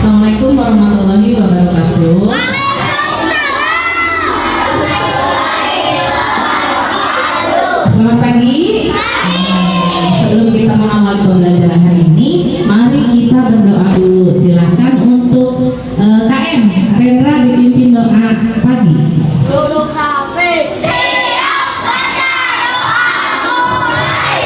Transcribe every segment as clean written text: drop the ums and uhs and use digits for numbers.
Assalamualaikum warahmatullahi wabarakatuh. Selamat pagi. Sebelum kita mengawali pembelajaran hari ini, mari kita berdoa dulu. Silahkan untuk KM Rendra dipimpin doa pagi. Duduk rapi. Siap baca doa mulai.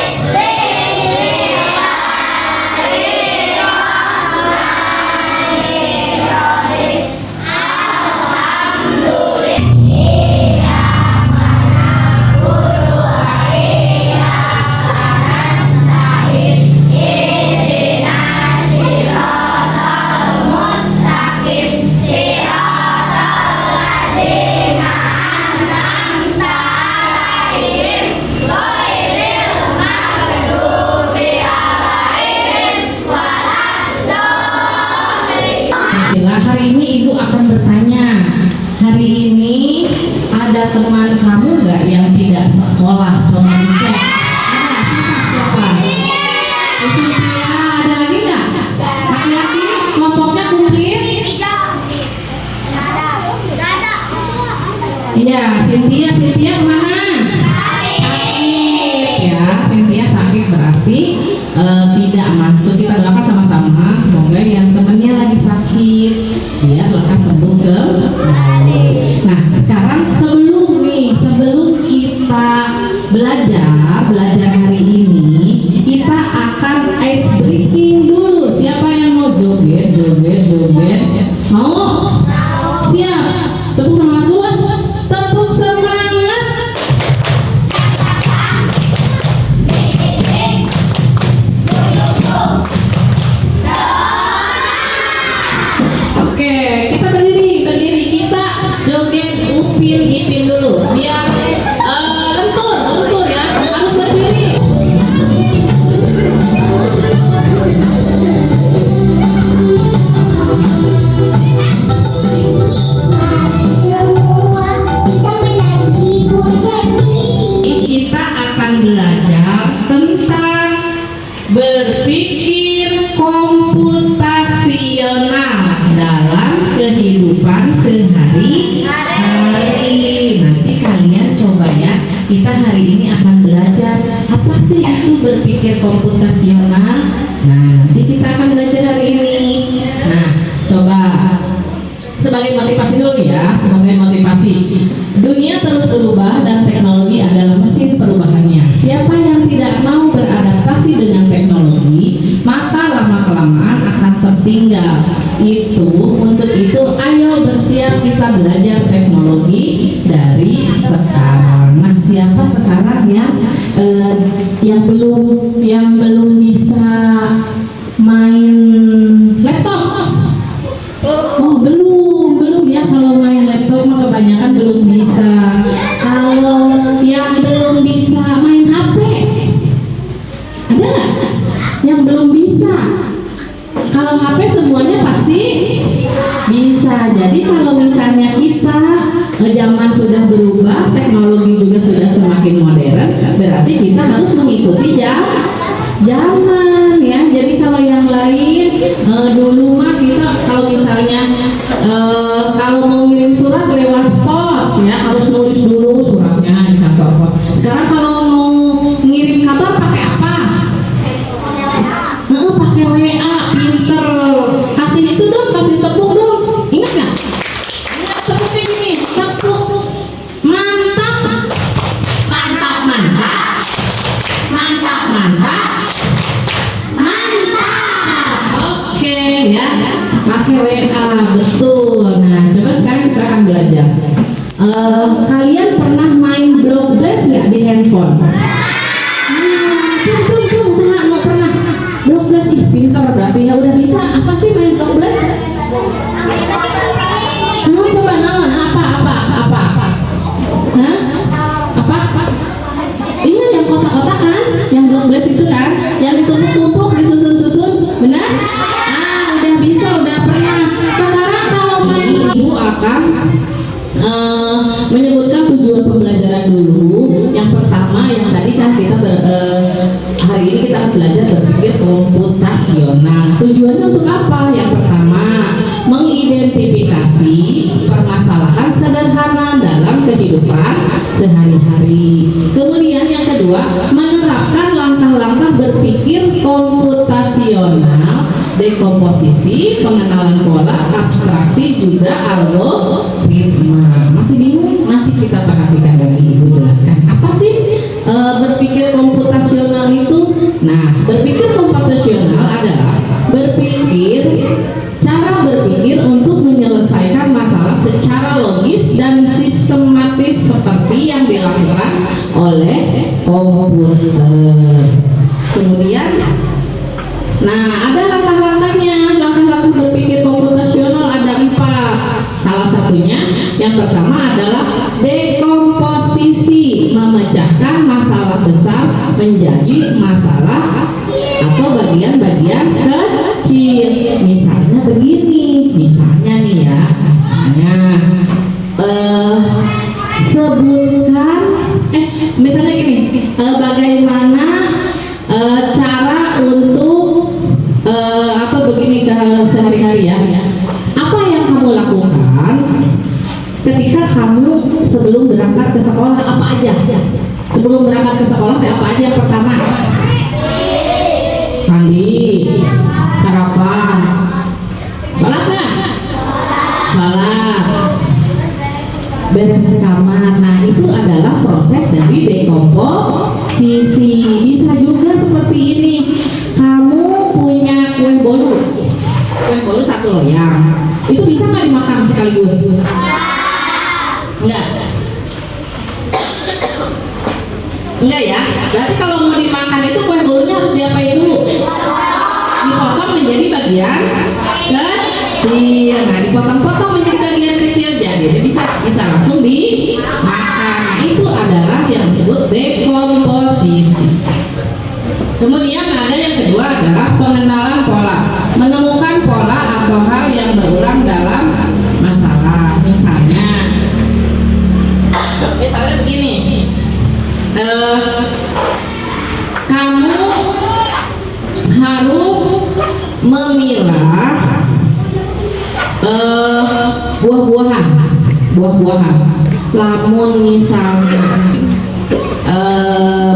Hari ini Ibu akan bertanya, hari ini ada teman kamu nggak yang tidak sekolah? Coba dicek. Ada siapa? Cynthia, ada lagi nggak? Laki-laki kelompoknya komplit? Iya, Cynthia kemana? Sakit ya, Cynthia sakit berarti tidak masuk. Kita doakan sama-sama semoga yang temannya lagi sakit biar lekas sembuh kembali. Nah, sekarang sebelum kita belajar hari ini, kita akan ice breaking dulu. Siapa yang mau joget? Mau? Siap. Tepuk semangat dulu. Tepuk semangat. Oke, kita berdiri, kita joget upin ipin dulu. Biar lentur ya, harus berdiri. Kita akan belajar tentang berpikir komputasional dalam kehidupan sehari-hari. Nanti kalian coba ya, kita hari ini akan belajar apa sih itu berpikir komputasional. Nah, nanti kita akan belajar hari ini. Nah, coba sebagai motivasi dulu ya, sebagai motivasi. Dunia terus berubah dan teknologi adalah mesin perubahannya. Siapa yang tidak mau beradaptasi dengan teknologi, maka lama-kelamaan akan tertinggal. Untuk itu ayo bersiap kita belajar teknologi dari sekarang. Nah, siapa sekarang yang belum bisa main laptop? Oh, belum ya. Kalau main laptop mah kebanyakan belum bisa. Kalau yang belum bisa main HP, ada nggak yang belum bisa? Kalau HP semuanya pasti bisa. Jadi kalau misalnya kita zaman sudah berubah, teknologi juga sudah semakin modern, berarti kita harus mengikuti zaman ya. Jadi kalau yang lain dulu mah kita kalau misalnya kalau mau ngirim surat lewat pos ya harus nulis dulu suratnya di kantor pos. Sekarang kalau mau ngirim kabar pakai apa? Pakai WA. Pinter. Kasih itu dong, kasih tepuk dong. Ingat nggak? Ingat tepuknya gini, tepuk. Mantap. Oke ya, pakai WA betul. Nah, coba sekarang kita akan belajar. Kalian pernah main Block Blast nggak di handphone? Tuh, sangat mau pernah. Block Blast ih pinter berarti ya udah bisa. Apa sih main Block Blast? Mau coba naon? Apa? Hah? Apa? Ingat yang kotak-kotak kan? Yang Block Blast itu kan? Yang ditumpuk-tumpuk, disusun-susun, benar? Udah bisa, udah pernah. Sekarang kalau main, Ibu akan menyebutkan tujuan pembelajaran dulu. Yang pertama, yang tadi kan kita hari ini kita akan belajar berpikir komputasional. Tujuannya untuk apa? Yang pertama, mengklarifikasi permasalahan sederhana dalam kehidupan sehari-hari. Kemudian yang kedua, menerapkan langkah-langkah berpikir komputasional, dekomposisi, pengenalan pola, abstraksi, juga algoritma. Masih bingung? Nanti kita perhatikan dari Ibu jelaskan. Apa sih berpikir komputasional itu? Nah, berpikir komputasional adalah cara berpikir untuk menyelesaikan masalah secara logis dan sistematis seperti yang dilakukan oleh komputer. Kemudian, nah, ada langkah-langkahnya. Langkah-langkah berpikir komputasional ada 4. Salah satunya, yang pertama adalah dekomposisi, memecahkan masalah besar menjadi masalah atau bagian-bagian kecil. Misalnya begini, misalnya nih ya, sebutkan, misalnya gini, bagaimana cara untuk atau begini sehari-hari ya, apa yang kamu lakukan ketika kamu sebelum berangkat ke sekolah, apa aja? Sebelum berangkat ke sekolah, apa aja yang pertama? Mandi, sarapan, sholat nggak? Sholat, beres kamar. Nah, itu adalah proses dari dekomposisi. Bisa juga seperti ini, kamu punya kue bolu 1 loyang, itu bisa nggak dimakan sekaligus? Enggak ya. Berarti kalau mau dimakan itu kue bolunya harus diapain dulu? Dipotong menjadi bagian kecil. Nah, dipotong-potong menjadi bagian kecil, jadi bisa langsung dimakan. Nah, itu adalah yang disebut dekomposisi. Kemudian ada yang kedua adalah pengenalan pola, menemukan pola atau hal yang berulang dalam masalah. Misalnya begini, kamu harus memilah buah-buahan. Lamun misalnya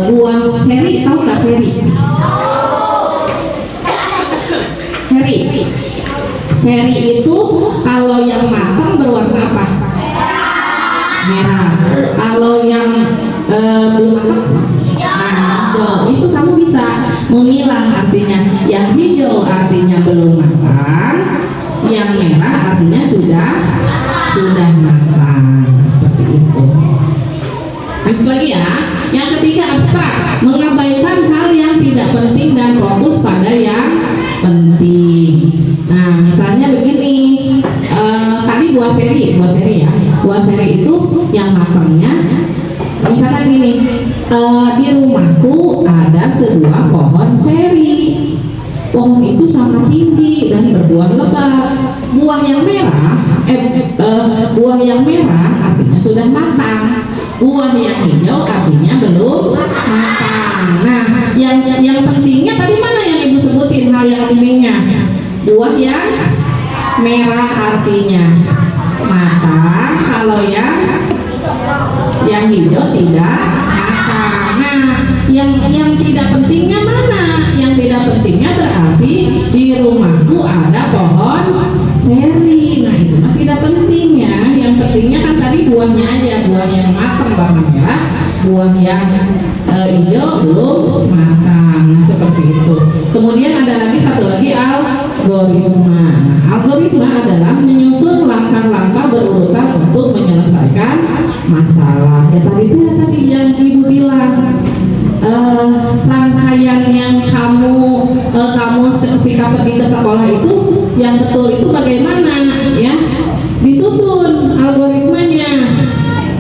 buah seri, tahu nggak seri? Seri itu kalau yang matang berwarna apa? Merah. Kalau yang belum matang, hijau. Itu kamu bisa memilah, artinya yang hijau artinya belum matang, yang merah artinya sudah matang. Seperti itu. Lanjut lagi ya. Yang ketiga, abstrak, mengabaikan hal yang tidak penting dan fokus pada yang penting. Nah, misalnya begini, tadi buah seri ya. Buah seri itu yang matangnya, misalnya gini, di rumahku ada sebuah pohon seri. Pohon itu sangat tinggi dan berbuah lebat. Buah yang merah artinya sudah matang. Buah yang hijau artinya belum matang. Nah, yang pentingnya tadi mana yang Ibu sebutin hal yang pentingnya? Buah yang merah artinya matang, kalau yang hijau tidak matang. Nah, yang tidak pentingnya mana? Yang tidak pentingnya berarti di rumahku ada pohon seri. Nah, itu mah tidak penting ya. Yang pentingnya kan tadi buahnya aja, buah yang matang warna merah, buah yang hijau belum matang. Nah, seperti itu. Kemudian ada lagi satu lagi, algoritma. Algoritma adalah menyusun langkah-langkah berurutan untuk menyelesaikan masalah. Ya tadi yang Ibu bilang, rangkaian yang kamu ketika pergi ke sekolah itu yang betul itu bagaimana ya? Disusun algoritmanya.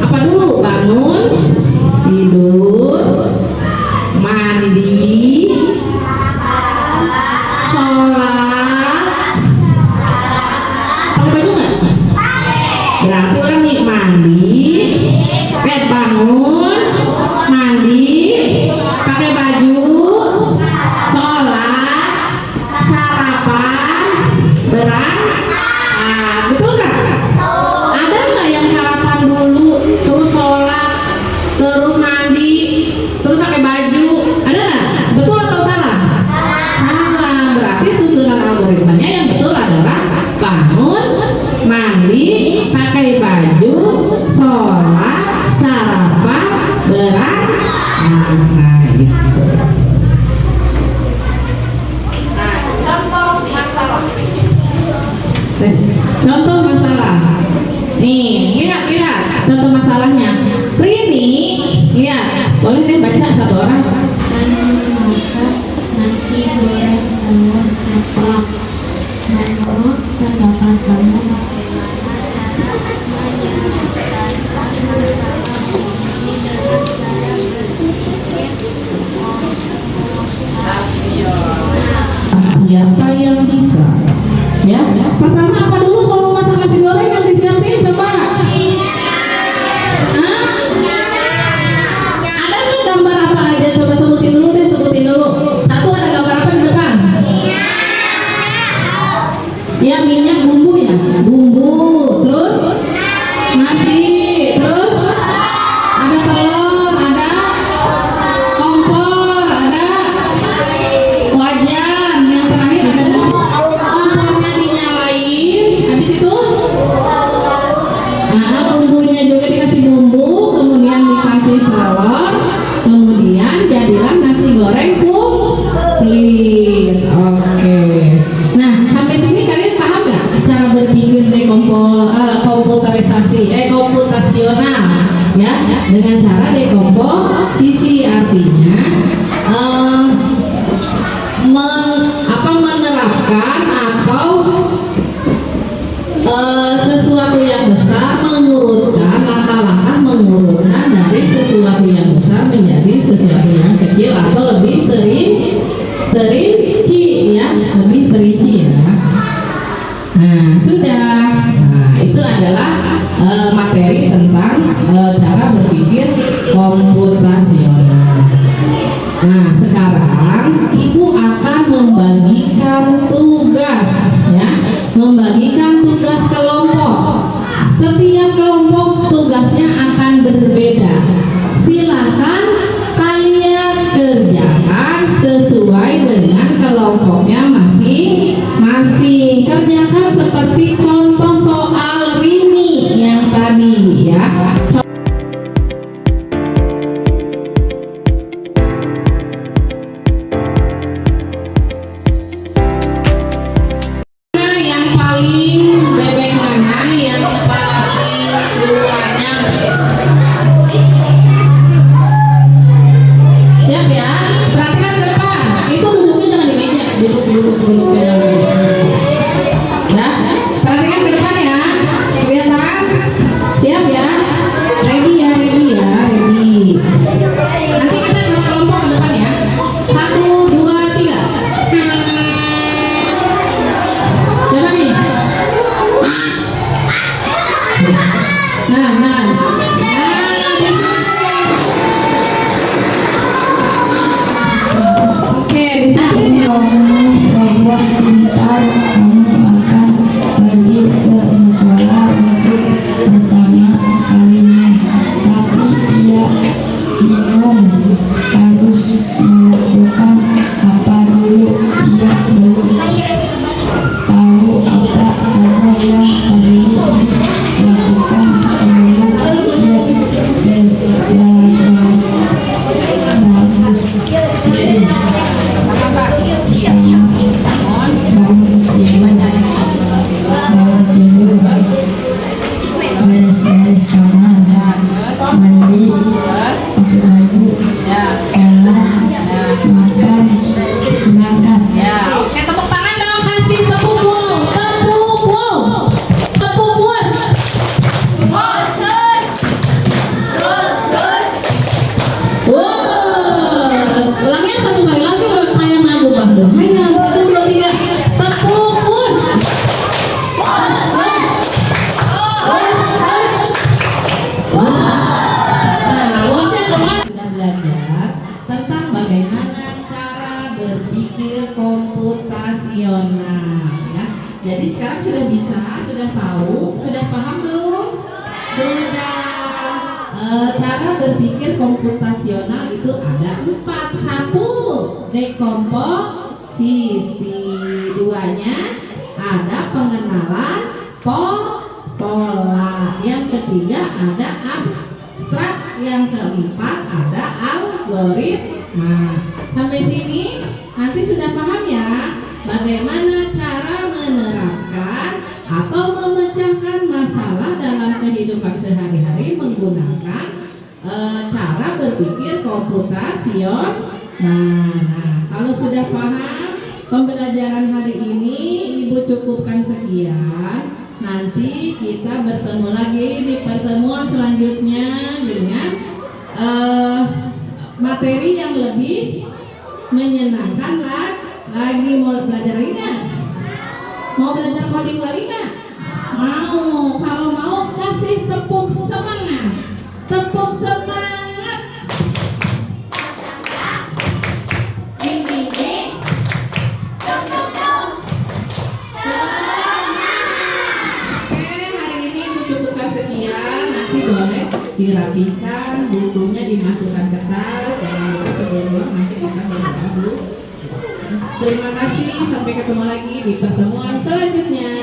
Apa dulu? Bangun, tidur, mandi, sholat, pakai baju nggak? Berarti ulang nih, mandi, bangun, mandi, pakai baju, sholat, sarapan, berangkat. Betul nggak? Contoh masalah. Nih, lihat contoh masalahnya. Rini, lihat. Boleh deh baca satu orang. Masak nasi goreng telur ceplok. Menurut pendapat kamu bagaimana cara menyelesaikan masalah ini dengan cara berpikir komputasional? Siapa yang bisa? Ya, pertama apa dulu kalau masak nasi goreng yang disiapin coba? Hah? Ada nggak gambar apa aja? Coba sebutin dulu deh, sebutin dulu. Satu ada gambar apa di depan? Ya, minyak, bumbu ya, bumbu. Terus nasi, terus ada telur, ada kompor, ada wajan. Yang terakhir ada kompornya dinyalain. Habis itu, nah, bumbunya juga dikasih bumbu, kemudian dikasih telur, kemudian jadilah nasi goreng komplit. Oke. Nah, sampai sini kalian paham nggak cara berpikir komputasional, ya? Dengan cara dekomposisi, artinya menerapkan atau sesuatu yang besar, mengurutkan langkah-langkah, mengurutkan dari sesuatu yang besar menjadi sesuatu yang kecil atau lebih terinci, ya, lebih terinci, ya. Nah, sudah. Nah, itu adalah materi tentang cara berpikir komputasional. Nah, sekarang Ibu akan membagikan tugas, ya, membagikan tugas kelompok. Setiap kelompok tugasnya akan berbeda. Silakan kalian kerjakan sesuai dengan kelompoknya masing-masing. Kerjakan seperti contoh soal Rini yang tadi, ya. Yang paling bebek mana yang paling luarnya? Siap ya, perhatikan ke depan. Itu duduknya jangan di meja, duduk ya. Ya, perhatikan ke depan ya. Kelihatan? Siap ya? Ready ya, ready. Nanti kita dua kelompok ke depan ya. 1, 2, 3. Coba nih. Nah. Oke, bisa. Bahwa pintar kamu akan pergi ke sekolah untuk pertama kalinya, tapi dia bingung harus melakukan apa dulu. Dia belum tahu apa saja yang perlu dilakukan sebelum dia belajar. Bagus. Bangun tidur, beres-beres kamar, mandi, pakai baju, sholat, makan, berangkat. Ya, oke, tepuk tangan dong, kasih tepuk wow. Wow, ulangnya satu kali lagi kayak lagu Bang. Ayo, 1, 2, 3, tepuk bus. Nah, bosnya kemarin sudah belajar tentang bagaimana cara berpikir komputasional, ya. Jadi sekarang sudah bisa, sudah tahu, sudah paham belum? Sudah. Cara berpikir komputasional itu ada 4. 1, dekomposisi. 2-nya ada pengenalan pola. Yang ketiga ada abstrak. Yang keempat ada algoritma. Sampai sini nanti sudah paham ya bagaimana cara menerapkan atau komputasional. Nah, kalau sudah paham pembelajaran hari ini, Ibu cukupkan sekian. Nanti kita bertemu lagi di pertemuan selanjutnya dengan materi yang lebih menyenangkan lagi. Mau belajar lagi nggak? Mau belajar coding lagi nggak? Mau. Kalau mau, kasih tepuk semangat. Tepuk semangat. Sekian, nanti boleh dirapikan, bukunya dimasukkan ke tas, jangan lupa sebelum pulang nanti kita berdoa dulu. Terima kasih, sampai ketemu lagi di pertemuan selanjutnya.